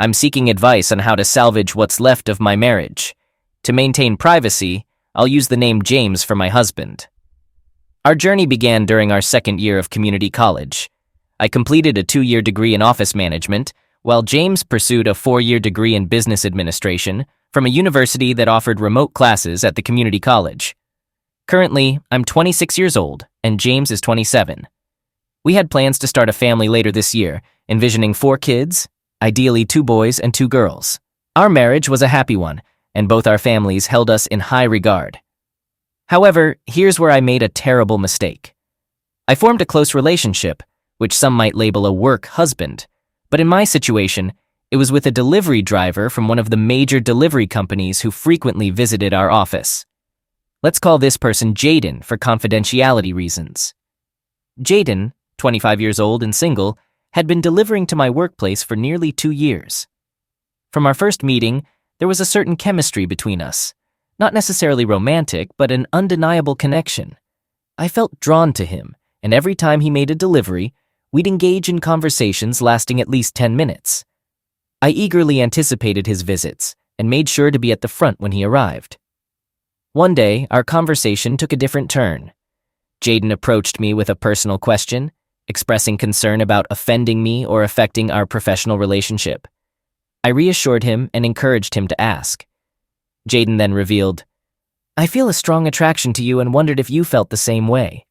I'm seeking advice on how to salvage what's left of my marriage. To maintain privacy, I'll use the name James for my husband. Our journey began during our second year of community college. I completed a 2-year degree in office management, while James pursued a 4-year degree in business administration from a university that offered remote classes at the community college. Currently, I'm 26 years old, and James is 27. We had plans to start a family later this year, envisioning 4 kids, ideally 2 boys and 2 girls. Our marriage was a happy one, and both our families held us in high regard. However, here's where I made a terrible mistake. I formed a close relationship, which some might label a work husband, but in my situation, it was with a delivery driver from one of the major delivery companies who frequently visited our office. Let's call this person Jaden for confidentiality reasons. Jaden, 25 years old and single, had been delivering to my workplace for nearly 2 years. From our first meeting, there was a certain chemistry between us. Not necessarily romantic, but an undeniable connection. I felt drawn to him, and every time he made a delivery, we'd engage in conversations lasting at least 10 minutes. I eagerly anticipated his visits and made sure to be at the front when he arrived. One day, our conversation took a different turn. Jaden approached me with a personal question, expressing concern about offending me or affecting our professional relationship. I reassured him and encouraged him to ask. Jaden then revealed, "I feel a strong attraction to you and wondered if you felt the same way."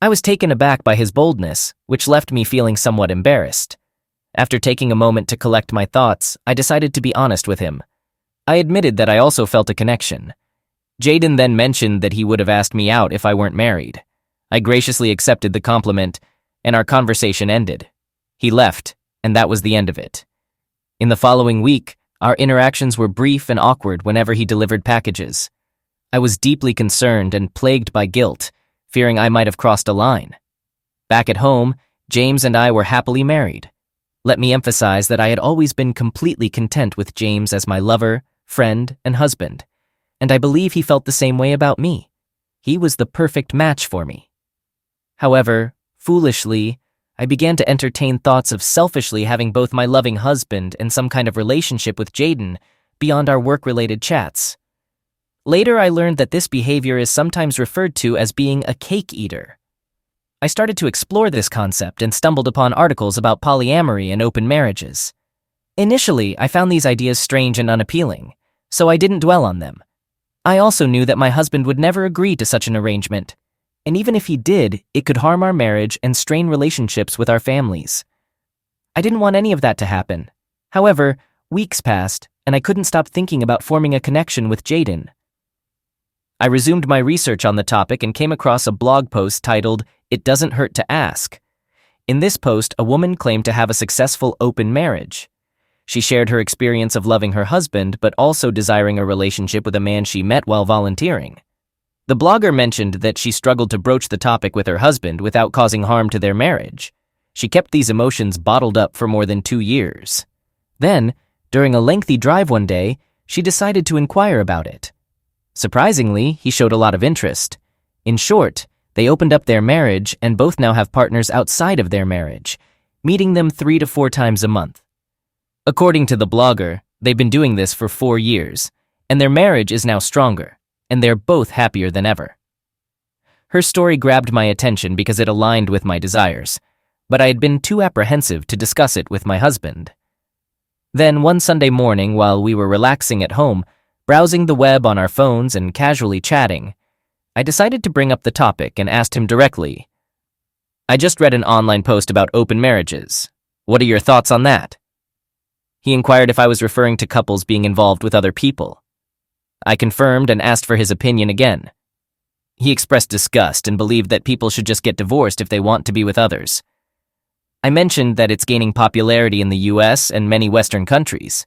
I was taken aback by his boldness, which left me feeling somewhat embarrassed. After taking a moment to collect my thoughts, I decided to be honest with him. I admitted that I also felt a connection. Jaden then mentioned that he would have asked me out if I weren't married. I graciously accepted the compliment, and our conversation ended. He left, and that was the end of it. In the following week, our interactions were brief and awkward whenever he delivered packages. I was deeply concerned and plagued by guilt, fearing I might have crossed a line. Back at home, James and I were happily married. Let me emphasize that I had always been completely content with James as my lover, friend, and husband, and I believe he felt the same way about me. He was the perfect match for me. However, foolishly, I began to entertain thoughts of selfishly having both my loving husband and some kind of relationship with Jaden beyond our work-related chats. Later, I learned that this behavior is sometimes referred to as being a cake eater. I started to explore this concept and stumbled upon articles about polyamory and open marriages. Initially, I found these ideas strange and unappealing, so I didn't dwell on them. I also knew that my husband would never agree to such an arrangement, and even if he did, it could harm our marriage and strain relationships with our families. I didn't want any of that to happen. However, weeks passed, and I couldn't stop thinking about forming a connection with Jaden. I resumed my research on the topic and came across a blog post titled, "It Doesn't Hurt to Ask." In this post, a woman claimed to have a successful open marriage. She shared her experience of loving her husband, but also desiring a relationship with a man she met while volunteering. The blogger mentioned that she struggled to broach the topic with her husband without causing harm to their marriage. She kept these emotions bottled up for more than 2 years. Then, during a lengthy drive one day, she decided to inquire about it. Surprisingly, he showed a lot of interest. In short, they opened up their marriage and both now have partners outside of their marriage, meeting them 3 to 4 times a month. According to the blogger, they've been doing this for 4 years, and their marriage is now stronger, and they're both happier than ever. Her story grabbed my attention because it aligned with my desires, but I had been too apprehensive to discuss it with my husband. Then one Sunday morning, while we were relaxing at home, browsing the web on our phones and casually chatting, I decided to bring up the topic and asked him directly, "I just read an online post about open marriages. What are your thoughts on that?" He inquired if I was referring to couples being involved with other people. I confirmed and asked for his opinion again. He expressed disgust and believed that people should just get divorced if they want to be with others. I mentioned that it's gaining popularity in the US and many Western countries.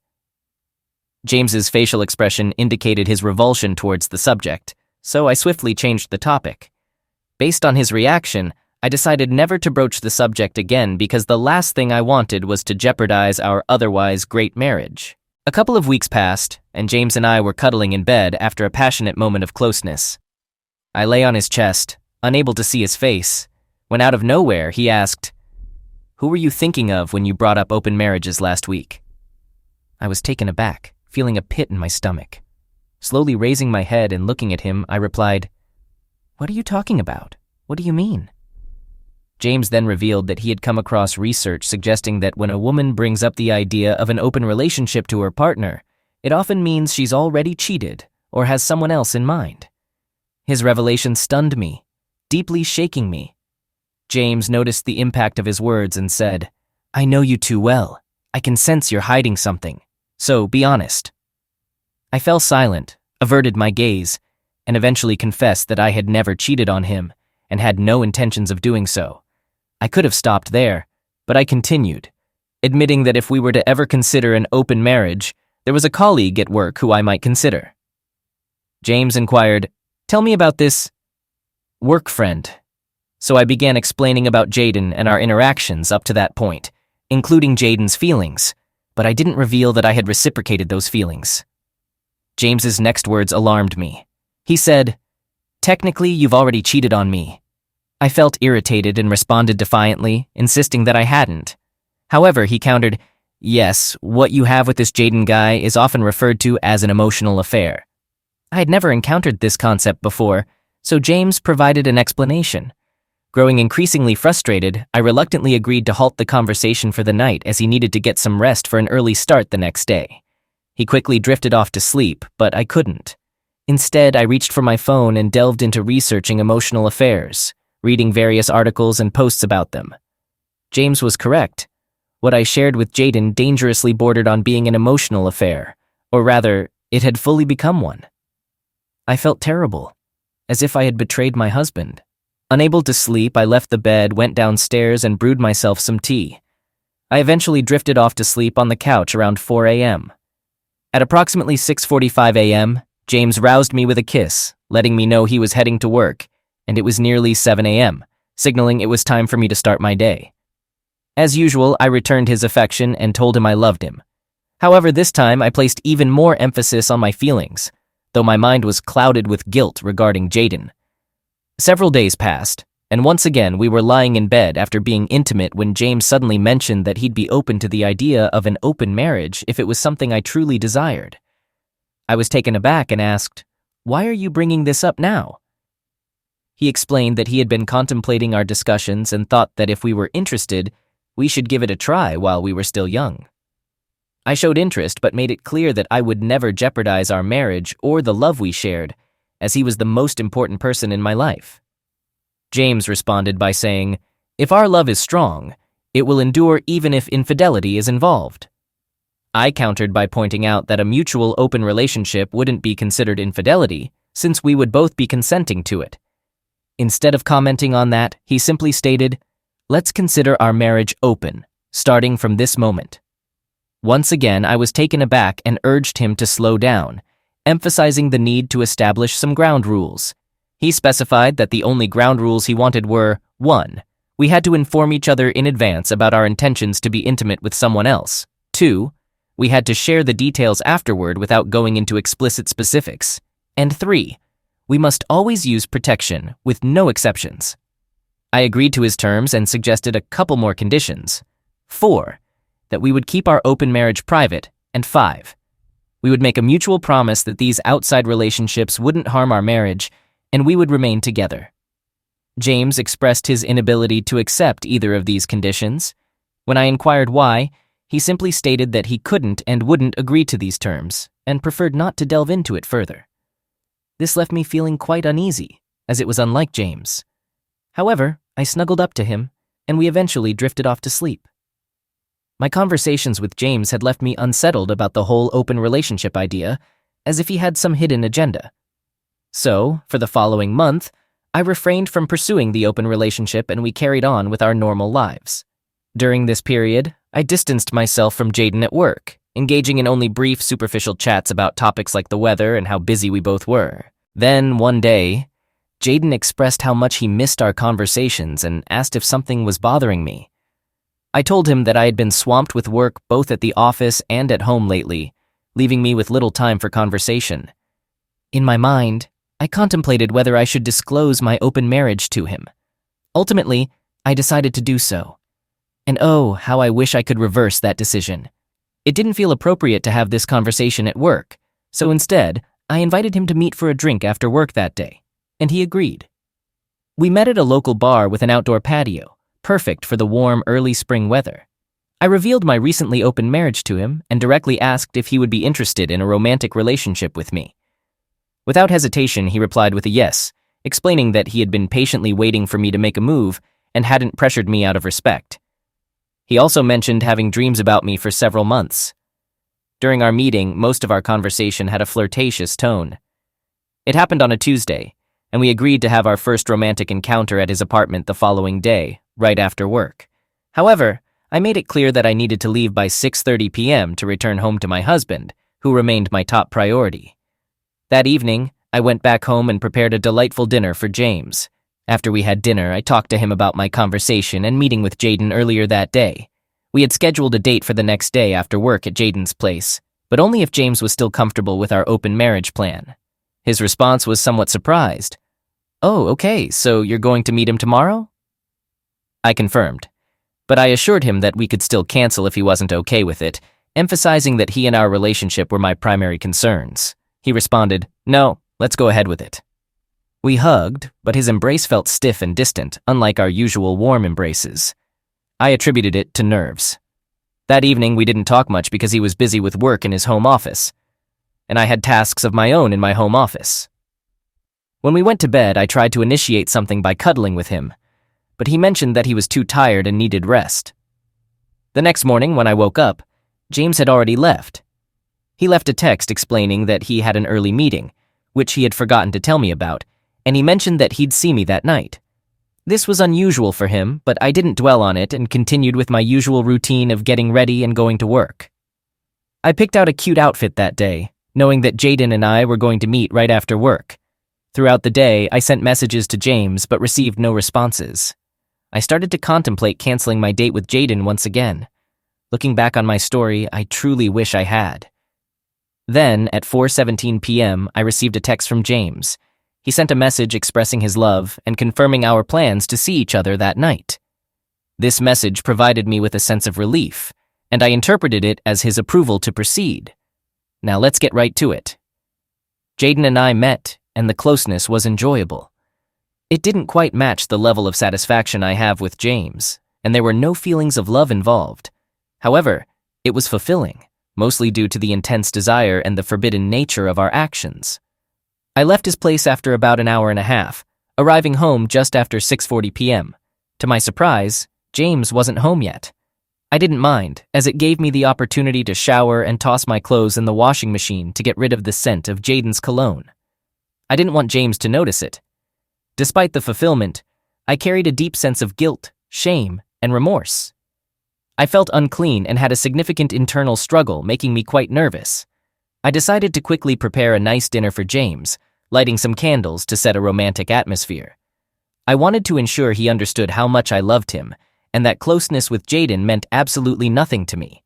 James's facial expression indicated his revulsion towards the subject, so I swiftly changed the topic. Based on his reaction, I decided never to broach the subject again because the last thing I wanted was to jeopardize our otherwise great marriage. A couple of weeks passed, and James and I were cuddling in bed after a passionate moment of closeness. I lay on his chest, unable to see his face, when out of nowhere he asked, "Who were you thinking of when you brought up open marriages last week?" I was taken aback, feeling a pit in my stomach. Slowly raising my head and looking at him, I replied, "What are you talking about? What do you mean?" James then revealed that he had come across research suggesting that when a woman brings up the idea of an open relationship to her partner, it often means she's already cheated or has someone else in mind. His revelation stunned me, deeply shaking me. James noticed the impact of his words and said, "I know you too well. I can sense you're hiding something. So be honest." I fell silent, averted my gaze, and eventually confessed that I had never cheated on him and had no intentions of doing so. I could have stopped there, but I continued, admitting that if we were to ever consider an open marriage, there was a colleague at work who I might consider. James inquired, "Tell me about this work friend." So I began explaining about Jaden and our interactions up to that point, including Jaden's feelings, but I didn't reveal that I had reciprocated those feelings. James's next words alarmed me. He said, "Technically, you've already cheated on me." I felt irritated and responded defiantly, insisting that I hadn't. However, he countered, "Yes, what you have with this Jaden guy is often referred to as an emotional affair." I had never encountered this concept before, so James provided an explanation. Growing increasingly frustrated, I reluctantly agreed to halt the conversation for the night as he needed to get some rest for an early start the next day. He quickly drifted off to sleep, but I couldn't. Instead, I reached for my phone and delved into researching emotional affairs, reading various articles and posts about them. James was correct. What I shared with Jaden dangerously bordered on being an emotional affair, or rather, it had fully become one. I felt terrible, as if I had betrayed my husband. Unable to sleep, I left the bed, went downstairs, and brewed myself some tea. I eventually drifted off to sleep on the couch around 4 a.m. At approximately 6:45 a.m., James roused me with a kiss, letting me know he was heading to work, and it was nearly 7 a.m., signaling it was time for me to start my day. As usual, I returned his affection and told him I loved him. However, this time I placed even more emphasis on my feelings, though my mind was clouded with guilt regarding Jaden. Several days passed, and once again we were lying in bed after being intimate when James suddenly mentioned that he'd be open to the idea of an open marriage if it was something I truly desired. I was taken aback and asked, "Why are you bringing this up now?" He explained that he had been contemplating our discussions and thought that if we were interested, we should give it a try while we were still young. I showed interest but made it clear that I would never jeopardize our marriage or the love we shared, as he was the most important person in my life. James responded by saying, "If our love is strong, it will endure even if infidelity is involved." I countered by pointing out that a mutual open relationship wouldn't be considered infidelity, since we would both be consenting to it. Instead of commenting on that, he simply stated, "Let's consider our marriage open, starting from this moment." Once again, I was taken aback and urged him to slow down, emphasizing the need to establish some ground rules. He specified that the only ground rules he wanted were, 1. We had to inform each other in advance about our intentions to be intimate with someone else. 2. We had to share the details afterward without going into explicit specifics. And 3. We must always use protection, with no exceptions. I agreed to his terms and suggested a couple more conditions. 4. That we would keep our open marriage private, and 5. We would make a mutual promise that these outside relationships wouldn't harm our marriage, and we would remain together. James expressed his inability to accept either of these conditions. When I inquired why, he simply stated that he couldn't and wouldn't agree to these terms, and preferred not to delve into it further. This left me feeling quite uneasy, as it was unlike James. However, I snuggled up to him, and we eventually drifted off to sleep. My conversations with James had left me unsettled about the whole open relationship idea, as if he had some hidden agenda. So, for the following month, I refrained from pursuing the open relationship and we carried on with our normal lives. During this period, I distanced myself from Jaden at work, engaging in only brief, superficial chats about topics like the weather and how busy we both were. Then, one day, Jaden expressed how much he missed our conversations and asked if something was bothering me. I told him that I had been swamped with work both at the office and at home lately, leaving me with little time for conversation. In my mind, I contemplated whether I should disclose my open marriage to him. Ultimately, I decided to do so. And oh, how I wish I could reverse that decision. It didn't feel appropriate to have this conversation at work, so instead, I invited him to meet for a drink after work that day, and he agreed. We met at a local bar with an outdoor patio, perfect for the warm, early spring weather. I revealed my recently opened marriage to him and directly asked if he would be interested in a romantic relationship with me. Without hesitation, he replied with a yes, explaining that he had been patiently waiting for me to make a move and hadn't pressured me out of respect. He also mentioned having dreams about me for several months. During our meeting, most of our conversation had a flirtatious tone. It happened on a Tuesday, and we agreed to have our first romantic encounter at his apartment the following day, right after work. However, I made it clear that I needed to leave by 6:30 p.m. to return home to my husband, who remained my top priority. That evening, I went back home and prepared a delightful dinner for James. After we had dinner, I talked to him about my conversation and meeting with Jaden earlier that day. We had scheduled a date for the next day after work at Jaden's place, but only if James was still comfortable with our open marriage plan. His response was somewhat surprised. "Oh, okay, so you're going to meet him tomorrow?" I confirmed, but I assured him that we could still cancel if he wasn't okay with it, emphasizing that he and our relationship were my primary concerns. He responded, "No, let's go ahead with it." We hugged, but his embrace felt stiff and distant, unlike our usual warm embraces. I attributed it to nerves. That evening, we didn't talk much because he was busy with work in his home office, and I had tasks of my own in my home office. When we went to bed, I tried to initiate something by cuddling with him, but he mentioned that he was too tired and needed rest. The next morning, when I woke up, James had already left. He left a text explaining that he had an early meeting, which he had forgotten to tell me about, and he mentioned that he'd see me that night. This was unusual for him, but I didn't dwell on it and continued with my usual routine of getting ready and going to work. I picked out a cute outfit that day, knowing that Jaden and I were going to meet right after work. Throughout the day, I sent messages to James but received no responses. I started to contemplate canceling my date with Jaden once again. Looking back on my story, I truly wish I had. Then, at 4:17 p.m., I received a text from James. He sent a message expressing his love and confirming our plans to see each other that night. This message provided me with a sense of relief, and I interpreted it as his approval to proceed. Now let's get right to it. Jaden and I met, and the closeness was enjoyable. It didn't quite match the level of satisfaction I have with James, and there were no feelings of love involved. However, it was fulfilling, mostly due to the intense desire and the forbidden nature of our actions. I left his place after about an hour and a half, arriving home just after 6:40 p.m. To my surprise, James wasn't home yet. I didn't mind, as it gave me the opportunity to shower and toss my clothes in the washing machine to get rid of the scent of Jaden's cologne. I didn't want James to notice it. Despite the fulfillment, I carried a deep sense of guilt, shame, and remorse. I felt unclean and had a significant internal struggle, making me quite nervous. I decided to quickly prepare a nice dinner for James, lighting some candles to set a romantic atmosphere. I wanted to ensure he understood how much I loved him, and that closeness with Jaden meant absolutely nothing to me.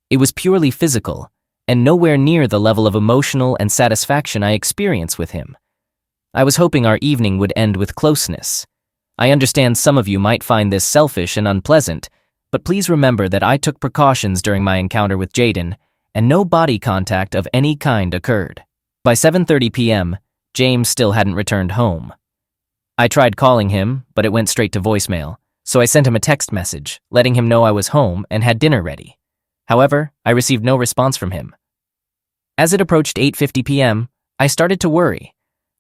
It was purely physical, and nowhere near the level of emotional and satisfaction I experience with him. I was hoping our evening would end with closeness. I understand some of you might find this selfish and unpleasant, but please remember that I took precautions during my encounter with Jaden, and no body contact of any kind occurred. By 7:30 p.m., James still hadn't returned home. I tried calling him, but it went straight to voicemail, so I sent him a text message, letting him know I was home and had dinner ready. However, I received no response from him. As it approached 8:50 p.m., I started to worry.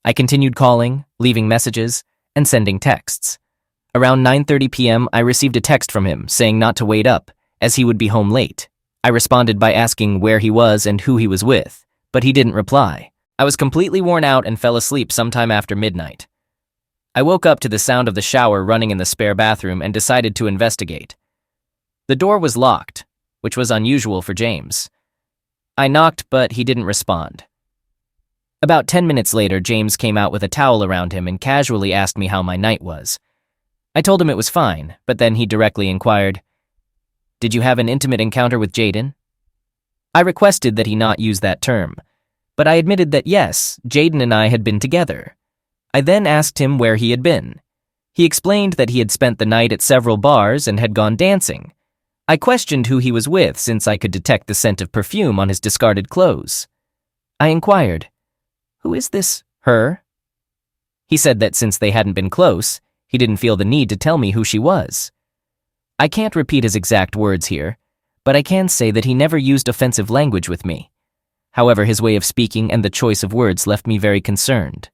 I continued calling, leaving messages, and sending texts. Around 9:30 p.m., I received a text from him saying not to wait up, as he would be home late. I responded by asking where he was and who he was with, but he didn't reply. I was completely worn out and fell asleep sometime after midnight. I woke up to the sound of the shower running in the spare bathroom and decided to investigate. The door was locked, which was unusual for James. I knocked, but he didn't respond. About 10 minutes later, James came out with a towel around him and casually asked me how my night was. I told him it was fine, but then he directly inquired, "Did you have an intimate encounter with Jaden?" I requested that he not use that term, but I admitted that yes, Jaden and I had been together. I then asked him where he had been. He explained that he had spent the night at several bars and had gone dancing. I questioned who he was with since I could detect the scent of perfume on his discarded clothes. I inquired, "Who is this, her?" He said that since they hadn't been close, he didn't feel the need to tell me who she was. I can't repeat his exact words here, but I can say that he never used offensive language with me. However, his way of speaking and the choice of words left me very concerned.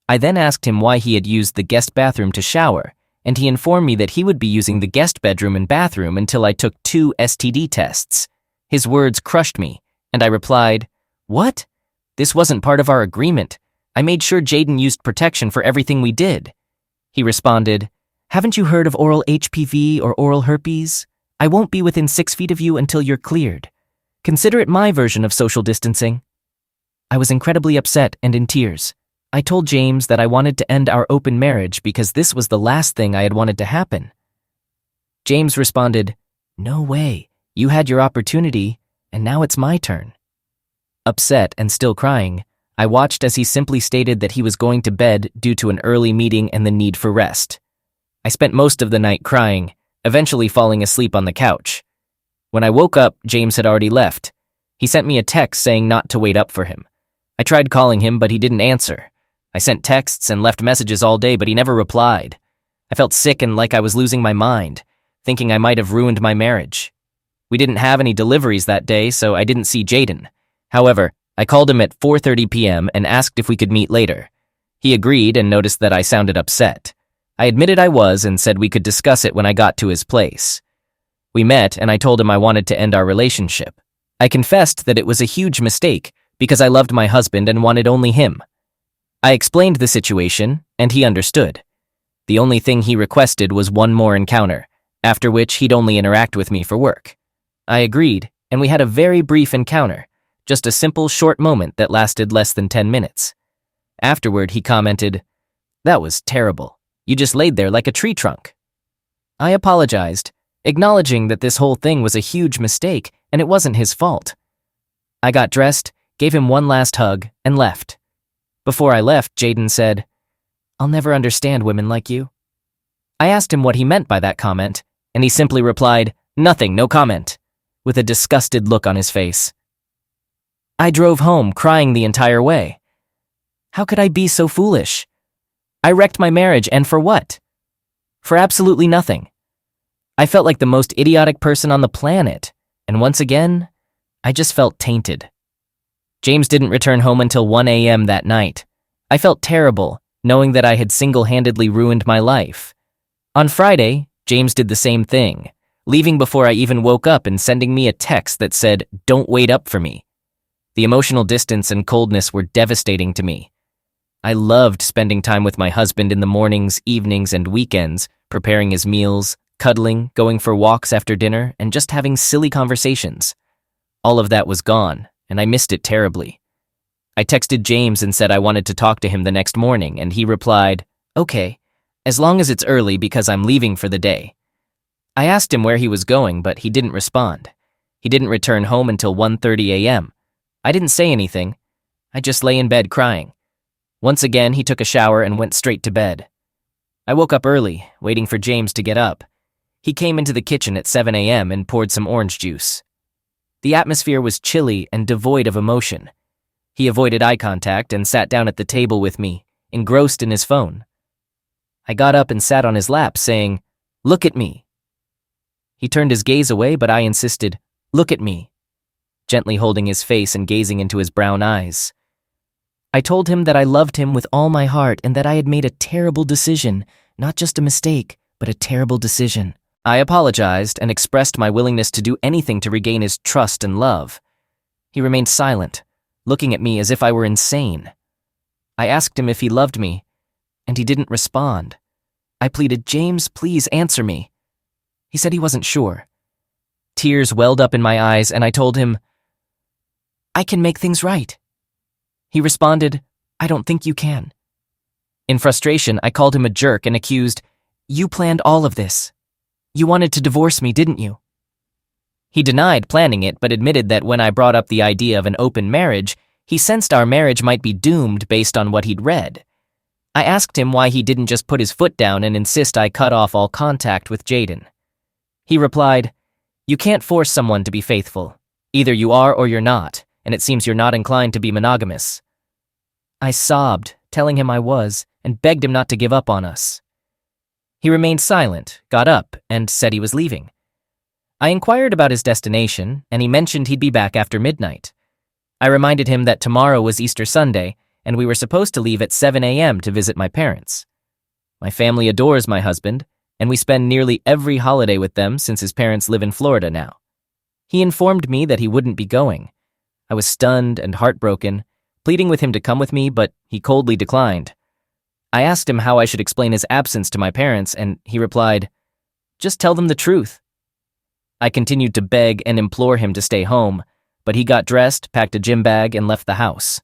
I then asked him why he had used the guest bathroom to shower, and he informed me that he would be using the guest bedroom and bathroom until I took 2 STD tests. His words crushed me, and I replied, "What? This wasn't part of our agreement. I made sure Jaden used protection for everything we did." He responded, "Haven't you heard of oral HPV or oral herpes? I won't be within 6 feet of you until you're cleared. Consider it my version of social distancing." I was incredibly upset and in tears. I told James that I wanted to end our open marriage because this was the last thing I had wanted to happen. James responded, "No way, you had your opportunity, and now it's my turn." Upset and still crying, I watched as he simply stated that he was going to bed due to an early meeting and the need for rest. I spent most of the night crying, eventually falling asleep on the couch. When I woke up, James had already left. He sent me a text saying not to wait up for him. I tried calling him, but he didn't answer. I sent texts and left messages all day, but he never replied. I felt sick and like I was losing my mind, thinking I might have ruined my marriage. We didn't have any deliveries that day, so I didn't see Jaden. However, I called him at 4:30 p.m. and asked if we could meet later. He agreed and noticed that I sounded upset. I admitted I was and said we could discuss it when I got to his place. We met and I told him I wanted to end our relationship. I confessed that it was a huge mistake because I loved my husband and wanted only him. I explained the situation, and he understood. The only thing he requested was one more encounter, after which he'd only interact with me for work. I agreed, and we had a very brief encounter, just a simple short moment that lasted less than 10 minutes. Afterward, he commented, "That was terrible. You just laid there like a tree trunk." I apologized, acknowledging that this whole thing was a huge mistake and it wasn't his fault. I got dressed, gave him one last hug, and left. Before I left, Jaden said, "I'll never understand women like you." I asked him what he meant by that comment, and he simply replied, "Nothing, no comment," with a disgusted look on his face. I drove home crying the entire way. How could I be so foolish? I wrecked my marriage, and for what? For absolutely nothing. I felt like the most idiotic person on the planet, and once again, I just felt tainted. James didn't return home until 1 a.m. that night. I felt terrible, knowing that I had single-handedly ruined my life. On Friday, James did the same thing, leaving before I even woke up and sending me a text that said, "Don't wait up for me." The emotional distance and coldness were devastating to me. I loved spending time with my husband in the mornings, evenings, and weekends, preparing his meals, cuddling, going for walks after dinner, and just having silly conversations. All of that was gone, and I missed it terribly. I texted James and said I wanted to talk to him the next morning, and he replied, "Okay, as long as it's early because I'm leaving for the day." I asked him where he was going, but he didn't respond. He didn't return home until 1:30 a.m. I didn't say anything. I just lay in bed crying. Once again, he took a shower and went straight to bed. I woke up early, waiting for James to get up. He came into the kitchen at 7 a.m. and poured some orange juice. The atmosphere was chilly and devoid of emotion. He avoided eye contact and sat down at the table with me, engrossed in his phone. I got up and sat on his lap, saying, "Look at me." He turned his gaze away, but I insisted, "Look at me," gently holding his face and gazing into his brown eyes. I told him that I loved him with all my heart and that I had made a terrible decision, not just a mistake, but a terrible decision. I apologized and expressed my willingness to do anything to regain his trust and love. He remained silent, looking at me as if I were insane. I asked him if he loved me, and he didn't respond. I pleaded, "James, please answer me." He said he wasn't sure. Tears welled up in my eyes, and I told him, "I can make things right." He responded, "I don't think you can." In frustration, I called him a jerk and accused, "You planned all of this. You wanted to divorce me, didn't you?" He denied planning it, but admitted that when I brought up the idea of an open marriage, he sensed our marriage might be doomed based on what he'd read. I asked him why he didn't just put his foot down and insist I cut off all contact with Jaden. He replied, You can't force someone to be faithful. Either you are or you're not, and it seems you're not inclined to be monogamous. I sobbed, telling him I was, and begged him not to give up on us. He remained silent, got up, and said he was leaving. I inquired about his destination, and he mentioned he'd be back after midnight. I reminded him that tomorrow was Easter Sunday, and we were supposed to leave at 7 a.m. to visit my parents. My family adores my husband, and we spend nearly every holiday with them since his parents live in Florida now. He informed me that he wouldn't be going. I was stunned and heartbroken, pleading with him to come with me, but he coldly declined. I asked him how I should explain his absence to my parents, and he replied, "Just tell them the truth." I continued to beg and implore him to stay home, but he got dressed, packed a gym bag, and left the house.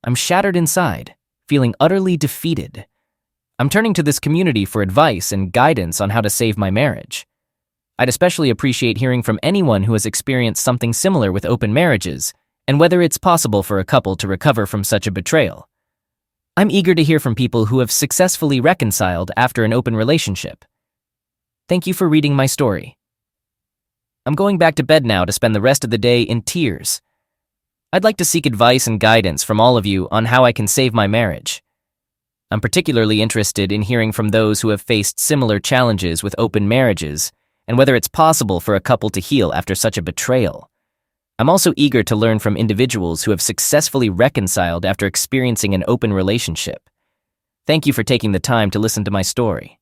I'm shattered inside, feeling utterly defeated. I'm turning to this community for advice and guidance on how to save my marriage. I'd especially appreciate hearing from anyone who has experienced something similar with open marriages, and whether it's possible for a couple to recover from such a betrayal. I'm eager to hear from people who have successfully reconciled after an open relationship. Thank you for reading my story. I'm going back to bed now to spend the rest of the day in tears. I'd like to seek advice and guidance from all of you on how I can save my marriage. I'm particularly interested in hearing from those who have faced similar challenges with open marriages and whether it's possible for a couple to heal after such a betrayal. I'm also eager to learn from individuals who have successfully reconciled after experiencing an open relationship. Thank you for taking the time to listen to my story.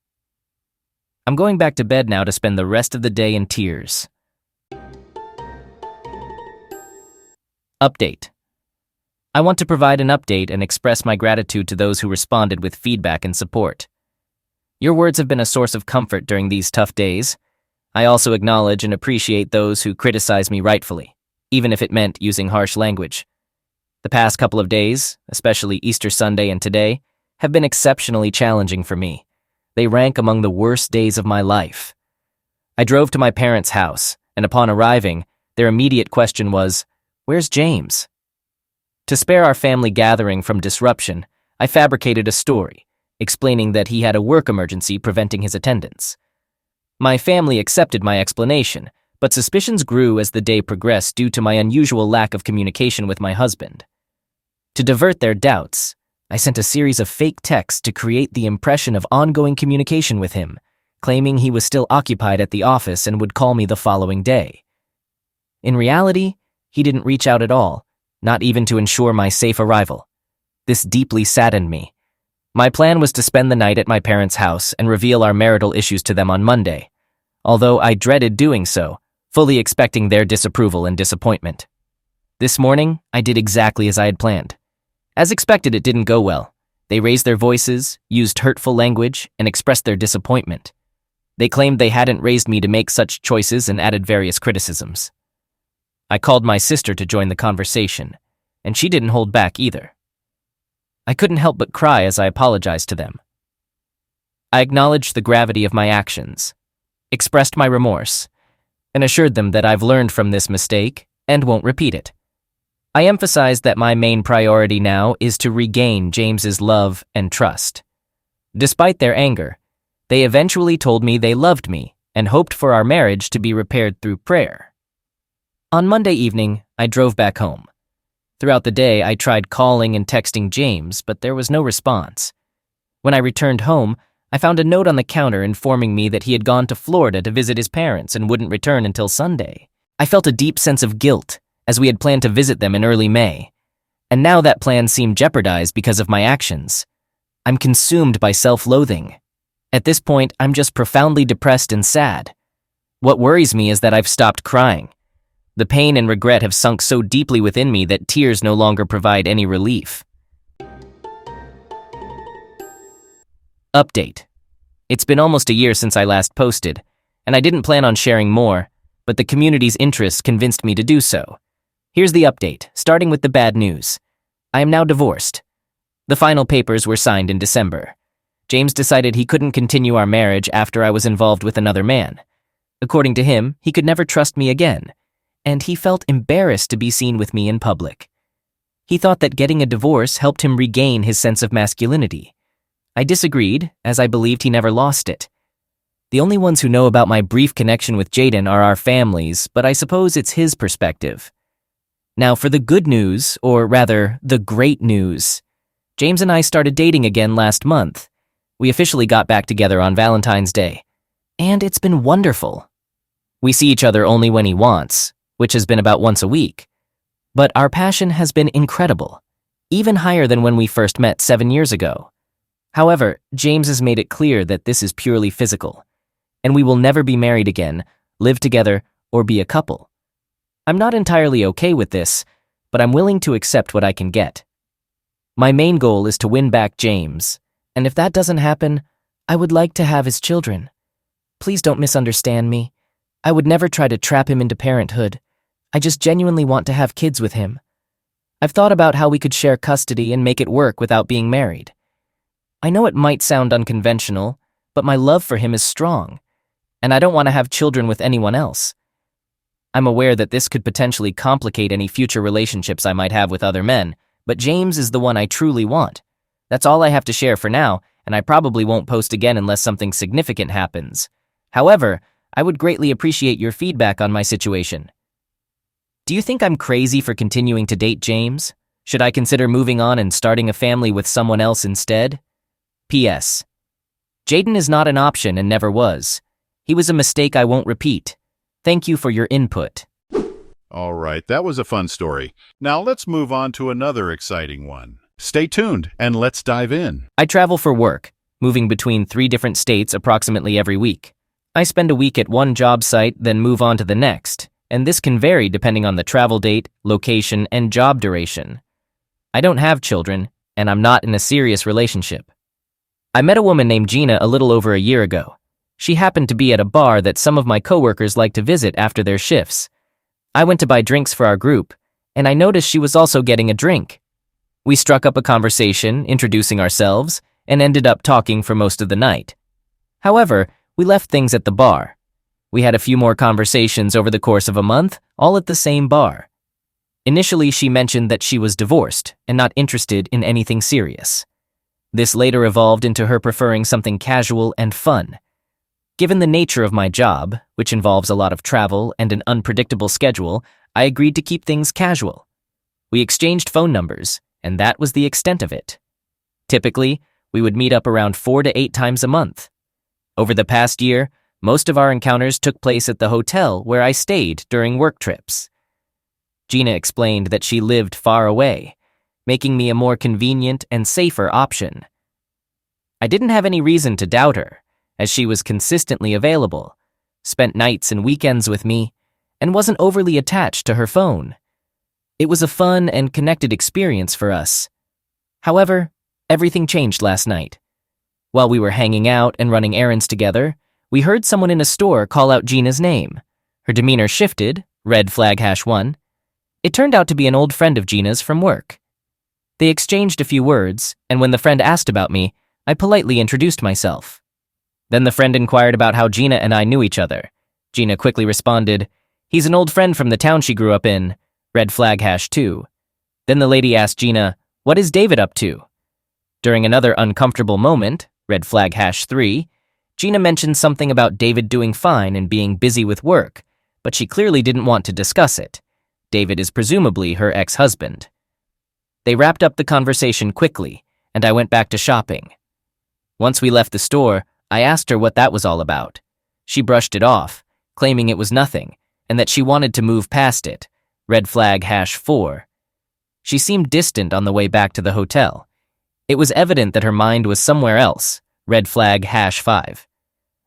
I'm going back to bed now to spend the rest of the day in tears. Update. I want to provide an update and express my gratitude to those who responded with feedback and support. Your words have been a source of comfort during these tough days. I also acknowledge and appreciate those who criticize me rightfully, even if it meant using harsh language. The past couple of days, especially Easter Sunday and today, have been exceptionally challenging for me. They rank among the worst days of my life. I drove to my parents' house, and upon arriving, their immediate question was, "Where's James?" To spare our family gathering from disruption, I fabricated a story, explaining that he had a work emergency preventing his attendance. My family accepted my explanation, but suspicions grew as the day progressed due to my unusual lack of communication with my husband. To divert their doubts, I sent a series of fake texts to create the impression of ongoing communication with him, claiming he was still occupied at the office and would call me the following day. In reality, he didn't reach out at all, not even to ensure my safe arrival. This deeply saddened me. My plan was to spend the night at my parents' house and reveal our marital issues to them on Monday, although I dreaded doing so, fully expecting their disapproval and disappointment. This morning, I did exactly as I had planned. As expected, it didn't go well. They raised their voices, used hurtful language, and expressed their disappointment. They claimed they hadn't raised me to make such choices and added various criticisms. I called my sister to join the conversation, and she didn't hold back either. I couldn't help but cry as I apologized to them. I acknowledged the gravity of my actions, expressed my remorse, and assured them that I've learned from this mistake and won't repeat it. I emphasized that my main priority now is to regain James's love and trust. Despite their anger, they eventually told me they loved me and hoped for our marriage to be repaired through prayer. On Monday evening, I drove back home. Throughout the day, I tried calling and texting James, but there was no response. When I returned home, I found a note on the counter informing me that he had gone to Florida to visit his parents and wouldn't return until Sunday. I felt a deep sense of guilt, as we had planned to visit them in early May, and now that plan seemed jeopardized because of my actions. I'm consumed by self-loathing. At this point, I'm just profoundly depressed and sad. What worries me is that I've stopped crying. The pain and regret have sunk so deeply within me that tears no longer provide any relief. Update. It's been almost a year since I last posted, and I didn't plan on sharing more, but the community's interest convinced me to do so. Here's the update, starting with the bad news. I am now divorced. The final papers were signed in December. James decided he couldn't continue our marriage after I was involved with another man. According to him, he could never trust me again, and he felt embarrassed to be seen with me in public. He thought that getting a divorce helped him regain his sense of masculinity. I disagreed, as I believed he never lost it. The only ones who know about my brief connection with Jaden are our families, but I suppose it's his perspective. Now for the good news, or rather, the great news. James and I started dating again last month. We officially got back together on Valentine's Day. And it's been wonderful. We see each other only when he wants, which has been about once a week. But our passion has been incredible, even higher than when we first met 7 years ago. However, James has made it clear that this is purely physical, and we will never be married again, live together, or be a couple. I'm not entirely okay with this, but I'm willing to accept what I can get. My main goal is to win back James, and if that doesn't happen, I would like to have his children. Please don't misunderstand me. I would never try to trap him into parenthood. I just genuinely want to have kids with him. I've thought about how we could share custody and make it work without being married. I know it might sound unconventional, but my love for him is strong, and I don't want to have children with anyone else. I'm aware that this could potentially complicate any future relationships I might have with other men, but James is the one I truly want. That's all I have to share for now, and I probably won't post again unless something significant happens. However, I would greatly appreciate your feedback on my situation. Do you think I'm crazy for continuing to date James? Should I consider moving on and starting a family with someone else instead? P.S. Jaden is not an option and never was. He was a mistake I won't repeat. Thank you for your input. All right, that was a fun story. Now let's move on to another exciting one. Stay tuned and let's dive in. I travel for work, moving between 3 different states approximately every week. I spend a week at one job site, then move on to the next, and this can vary depending on the travel date, location, and job duration. I don't have children, and I'm not in a serious relationship. I met a woman named Gina a little over a year ago. She happened to be at a bar that some of my coworkers like to visit after their shifts. I went to buy drinks for our group, and I noticed she was also getting a drink. We struck up a conversation, introducing ourselves, and ended up talking for most of the night. However, we left things at the bar. We had a few more conversations over the course of a month, all at the same bar. Initially, she mentioned that she was divorced and not interested in anything serious. This later evolved into her preferring something casual and fun. Given the nature of my job, which involves a lot of travel and an unpredictable schedule, I agreed to keep things casual. We exchanged phone numbers, and that was the extent of it. Typically, we would meet up around 4 to 8 times a month. Over the past year, most of our encounters took place at the hotel where I stayed during work trips. Gina explained that she lived far away, making me a more convenient and safer option. I didn't have any reason to doubt her, as she was consistently available, spent nights and weekends with me, and wasn't overly attached to her phone. It was a fun and connected experience for us. However, everything changed last night. While we were hanging out and running errands together, we heard someone in a store call out Gina's name. Her demeanor shifted, red flag #1. It turned out to be an old friend of Gina's from work. They exchanged a few words, and when the friend asked about me, I politely introduced myself. Then the friend inquired about how Gina and I knew each other. Gina quickly responded, "He's an old friend from the town she grew up in," red flag #2. Then the lady asked Gina, "What is David up to?" During another uncomfortable moment, red flag #3, Gina mentioned something about David doing fine and being busy with work, but she clearly didn't want to discuss it. David is presumably her ex-husband. They wrapped up the conversation quickly, and I went back to shopping. Once we left the store, I asked her what that was all about. She brushed it off, claiming it was nothing, and that she wanted to move past it, red flag #4. She seemed distant on the way back to the hotel. It was evident that her mind was somewhere else, red flag #5.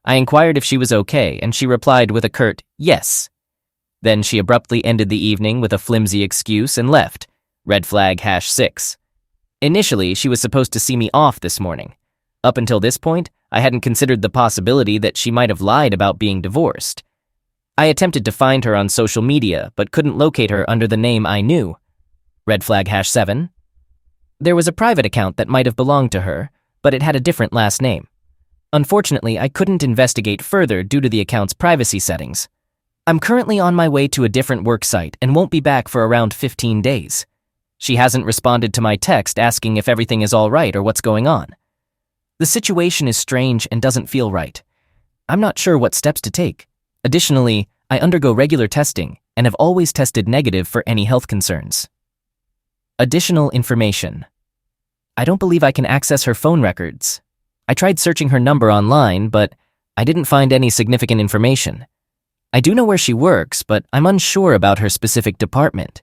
I inquired if she was okay, and she replied with a curt, "Yes." Then she abruptly ended the evening with a flimsy excuse and left, red flag #6. Initially, she was supposed to see me off this morning. Up until this point, I hadn't considered the possibility that she might have lied about being divorced. I attempted to find her on social media, but couldn't locate her under the name I knew, red flag #7. There was a private account that might have belonged to her, but it had a different last name. Unfortunately, I couldn't investigate further due to the account's privacy settings. I'm currently on my way to a different work site and won't be back for around 15 days. She hasn't responded to my text asking if everything is all right or what's going on. The situation is strange and doesn't feel right. I'm not sure what steps to take. Additionally, I undergo regular testing and have always tested negative for any health concerns. Additional information. I don't believe I can access her phone records. I tried searching her number online, but I didn't find any significant information. I do know where she works, but I'm unsure about her specific department.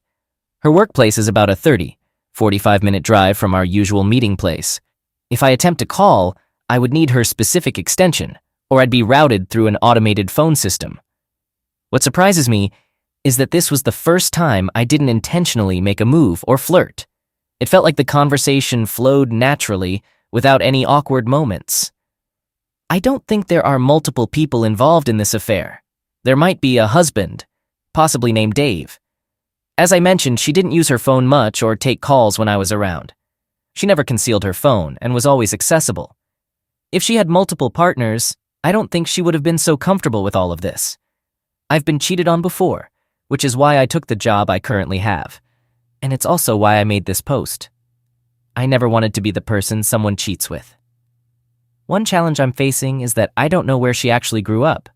Her workplace is about a 45-minute drive from our usual meeting place. If I attempt to call, I would need her specific extension, or I'd be routed through an automated phone system. What surprises me is that this was the first time I didn't intentionally make a move or flirt. It felt like the conversation flowed naturally without any awkward moments. I don't think there are multiple people involved in this affair. There might be a husband, possibly named Dave. As I mentioned, she didn't use her phone much or take calls when I was around. She never concealed her phone and was always accessible. If she had multiple partners, I don't think she would have been so comfortable with all of this. I've been cheated on before, which is why I took the job I currently have. And it's also why I made this post. I never wanted to be the person someone cheats with. One challenge I'm facing is that I don't know where she actually grew up.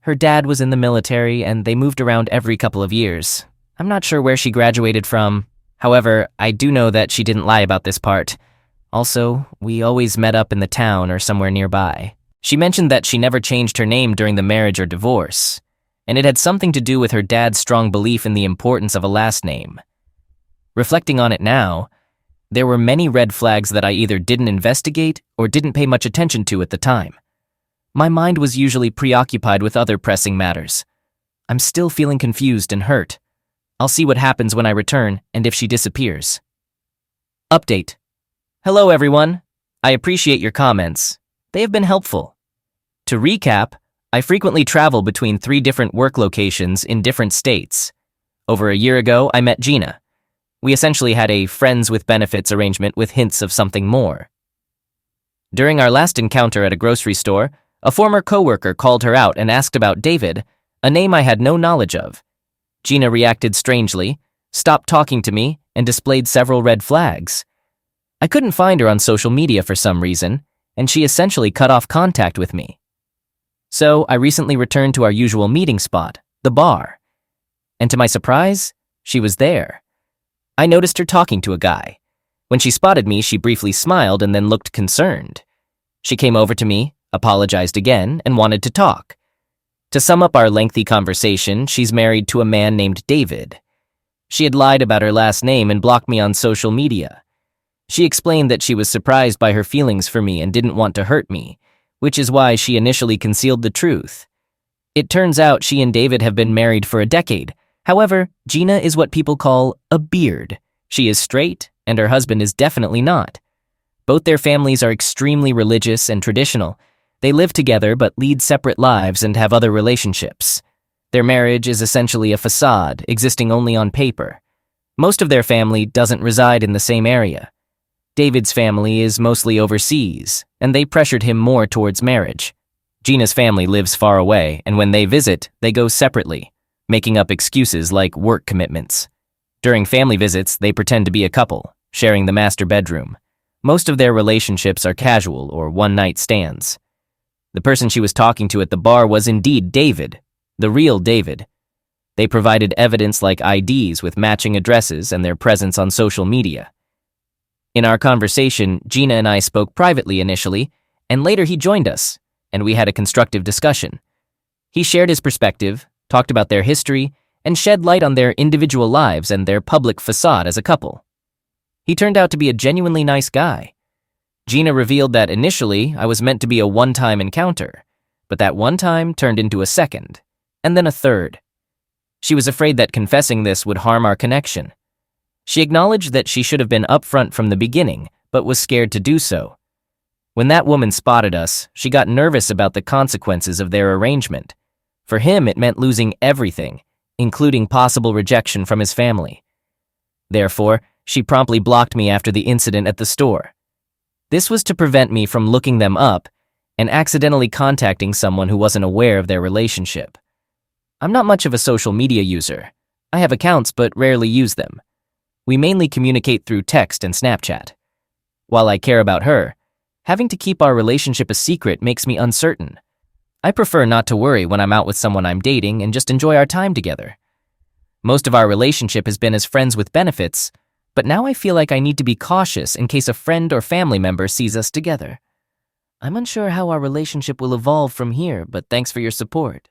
Her dad was in the military and they moved around every couple of years. I'm not sure where she graduated from. However, I do know that she didn't lie about this part. Also, we always met up in the town or somewhere nearby. She mentioned that she never changed her name during the marriage or divorce, and it had something to do with her dad's strong belief in the importance of a last name. Reflecting on it now, there were many red flags that I either didn't investigate or didn't pay much attention to at the time. My mind was usually preoccupied with other pressing matters. I'm still feeling confused and hurt. I'll see what happens when I return and if she disappears. Update. Hello everyone. I appreciate your comments. They have been helpful. To recap, I frequently travel between 3 different work locations in different states. Over a year ago, I met Gina. We essentially had a friends with benefits arrangement with hints of something more. During our last encounter at a grocery store, a former coworker called her out and asked about David, a name I had no knowledge of. Gina reacted strangely, stopped talking to me, and displayed several red flags. I couldn't find her on social media for some reason, and she essentially cut off contact with me. So I recently returned to our usual meeting spot, the bar. And to my surprise, she was there. I noticed her talking to a guy. When she spotted me, she briefly smiled and then looked concerned. She came over to me, apologized again, and wanted to talk. To sum up our lengthy conversation, she's married to a man named David. She had lied about her last name and blocked me on social media. She explained that she was surprised by her feelings for me and didn't want to hurt me, which is why she initially concealed the truth. It turns out she and David have been married for a decade. However, Gina is what people call a beard. She is straight, and her husband is definitely not. Both their families are extremely religious and traditional. They live together but lead separate lives and have other relationships. Their marriage is essentially a facade, existing only on paper. Most of their family doesn't reside in the same area. David's family is mostly overseas, and they pressured him more towards marriage. Gina's family lives far away, and when they visit, they go separately, making up excuses like work commitments. During family visits, they pretend to be a couple, sharing the master bedroom. Most of their relationships are casual or one-night stands. The person she was talking to at the bar was indeed David, the real David. They provided evidence like IDs with matching addresses and their presence on social media. In our conversation, Gina and I spoke privately initially, and later he joined us, and we had a constructive discussion. He shared his perspective, talked about their history, and shed light on their individual lives and their public facade as a couple. He turned out to be a genuinely nice guy. Gina revealed that initially I was meant to be a one-time encounter, but that one time turned into a second, and then a third. She was afraid that confessing this would harm our connection. She acknowledged that she should have been upfront from the beginning, but was scared to do so. When that woman spotted us, she got nervous about the consequences of their arrangement. For him, it meant losing everything, including possible rejection from his family. Therefore, she promptly blocked me after the incident at the store. This was to prevent me from looking them up and accidentally contacting someone who wasn't aware of their relationship. I'm not much of a social media user. I have accounts but rarely use them. We mainly communicate through text and Snapchat. While I care about her, having to keep our relationship a secret makes me uncertain. I prefer not to worry when I'm out with someone I'm dating and just enjoy our time together. Most of our relationship has been as friends with benefits, but now I feel like I need to be cautious in case a friend or family member sees us together. I'm unsure how our relationship will evolve from here, but thanks for your support.